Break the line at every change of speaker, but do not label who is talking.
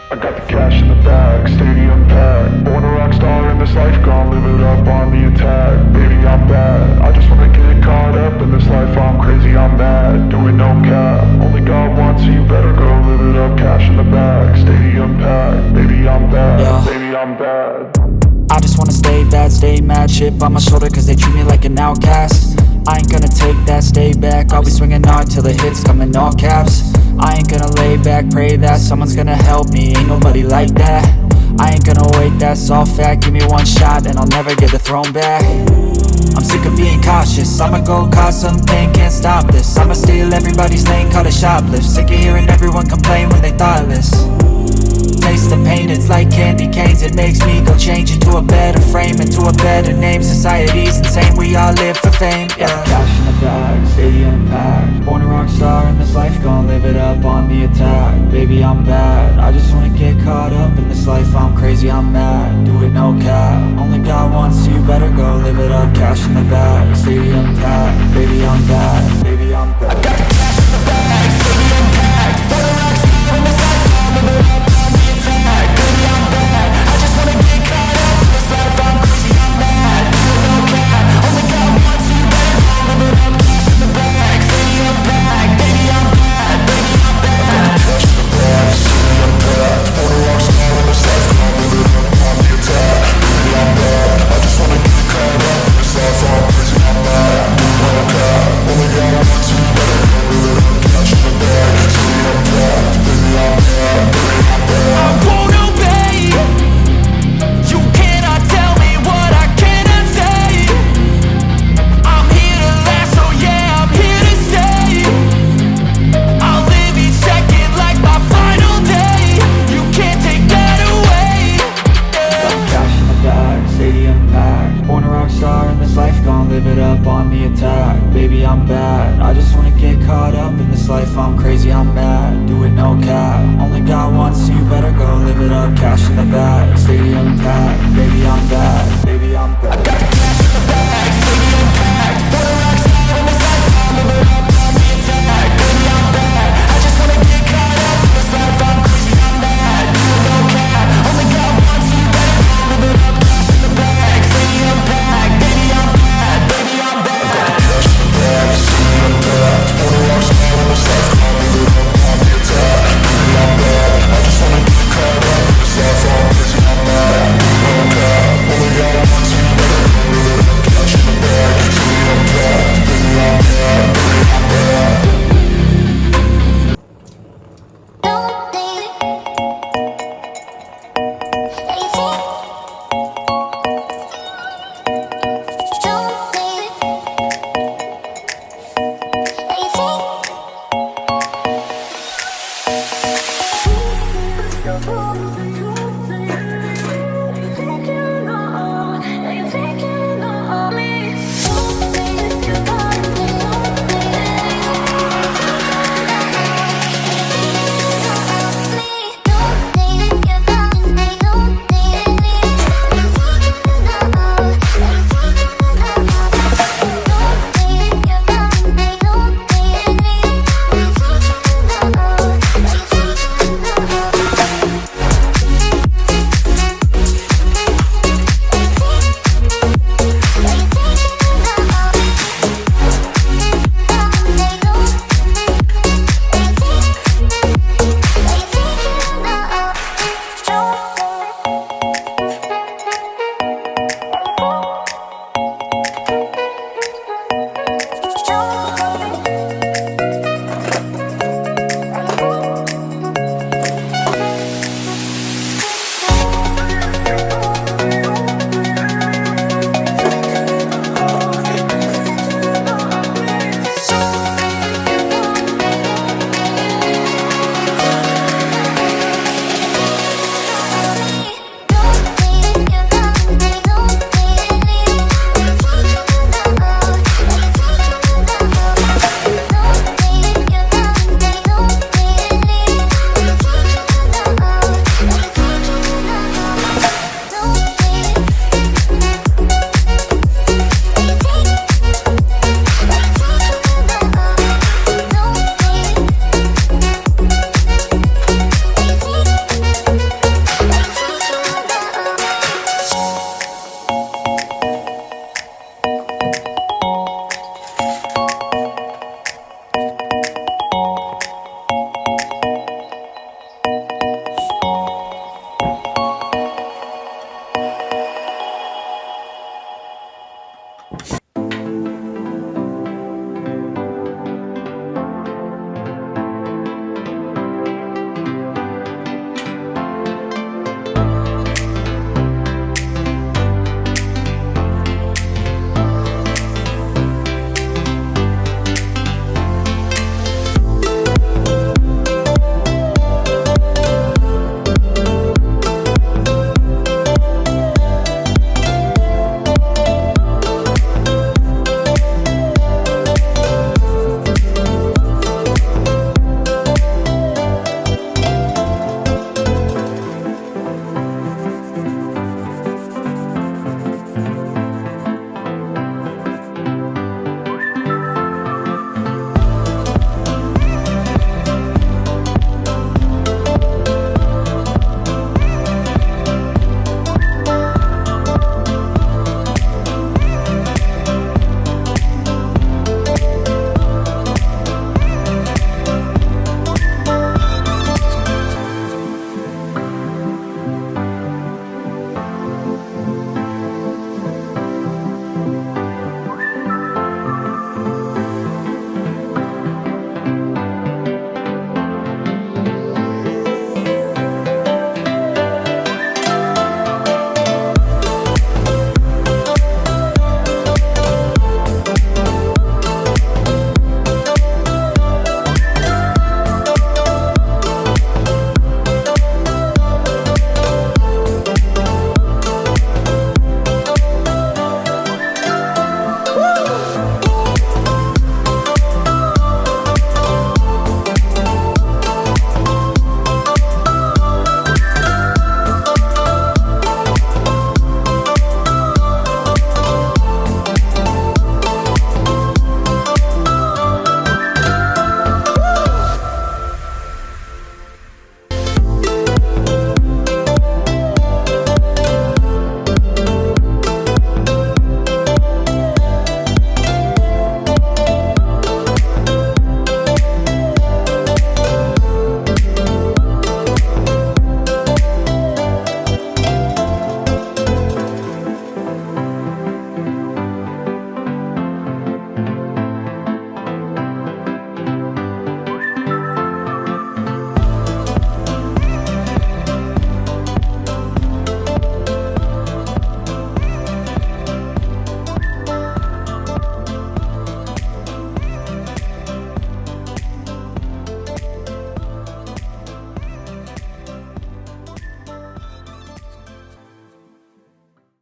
I got the cash in the bag, stadium packed. Born a rock star in this life, gon' live it up on the attack. Baby, I'm bad, I just wanna get caught up in this life. I'm crazy, I'm mad, doing no cap. Only God wants, so you better go live it up. Cash in the bag, stadium packed. Baby, I'm bad, yeah. Baby, I'm bad.
I just wanna stay bad, stay mad. Chip on my shoulder cause they treat me like an outcast. I ain't gonna take that, stay back. I'll be swinging hard till the hits come in all caps. I ain't gonna lay back, pray that someone's gonna help me. Ain't nobody like that. I ain't gonna wait, that's all fact. Give me one shot and I'll never get the throne back. I'm sick of being cautious, I'ma go cause some pain, can't stop this. I'ma steal everybody's lane, call it shoplift. Sick of hearing everyone complain when they thoughtless. Taste the pain, it's like candy canes. It makes me go change into a better frame, into a better name. Society's insane, we all live for fame, yeah. Cash in the bag, stadium packed. Born a rock star in this life, gon' live it up on the attack. Baby, I'm bad, I just wanna get caught up in this life. I'm crazy, I'm mad, do it no cap. Only God wants, so you better go live it up. Cash in the bag, stadium packed. Baby, I'm bad, baby, I'm bad. I got the cash in the bag, stadium packed. Born a rock star in this life, gon' live it up. Baby, I'm bad, I just wanna get caught up in this life. I'm crazy, I'm mad, do it no cap. Only God wants, so you better go live it up. Cash in the bag, stadium packed. Baby, I'm bad, baby, I'm bad. Cash in the bag, stadium packed. Born a rock star in this life, gon' live it up on the attack. Baby, I'm bad, I just wanna get caught up in this life. I'm crazy, I'm mad, do it no cap. Only God wants, so you better go live it up. Cash in the bag, stadium packed. Baby, I'm bad, baby, I'm bad. I won't obey. You cannot tell me what I cannot say. I'm here to last, so yeah, I'm here to stay. I'll live each second like my final day. You can't take that away, yeah. Cash in the bag, stadium packed. Born a rock star in this life, gon' live it up on the attack. Baby, I'm bad, I just wanna get caught up in this life. I'm crazy, I'm mad, do it no cap. Only God wants, so you better go live it up. Cash in the bag, stadium packed. Baby, I'm bad, baby, I'm bad. I got the cash in the bag, stadium packed. Born a rock star in this life, gon' live it up on the attack. Baby, I'm bad, I just wanna get caught up in this life. I'm crazy, I'm mad, do it no cap. Only God wants, so you better go live it up. Cash in the bag, stadium packed. Baby, I'm bad, baby, I'm bad. I got the cash in the bag, stadium packed. Born a rock star in this life, gon' live it up on the attack. Baby, I'm bad, I just wanna get caught up in this life. I'm crazy, I'm mad, do it no cap. Only God wants, so you better go live it up. Cash in the bag, stadium packed. Baby, I'm bad, baby, I'm bad.
Show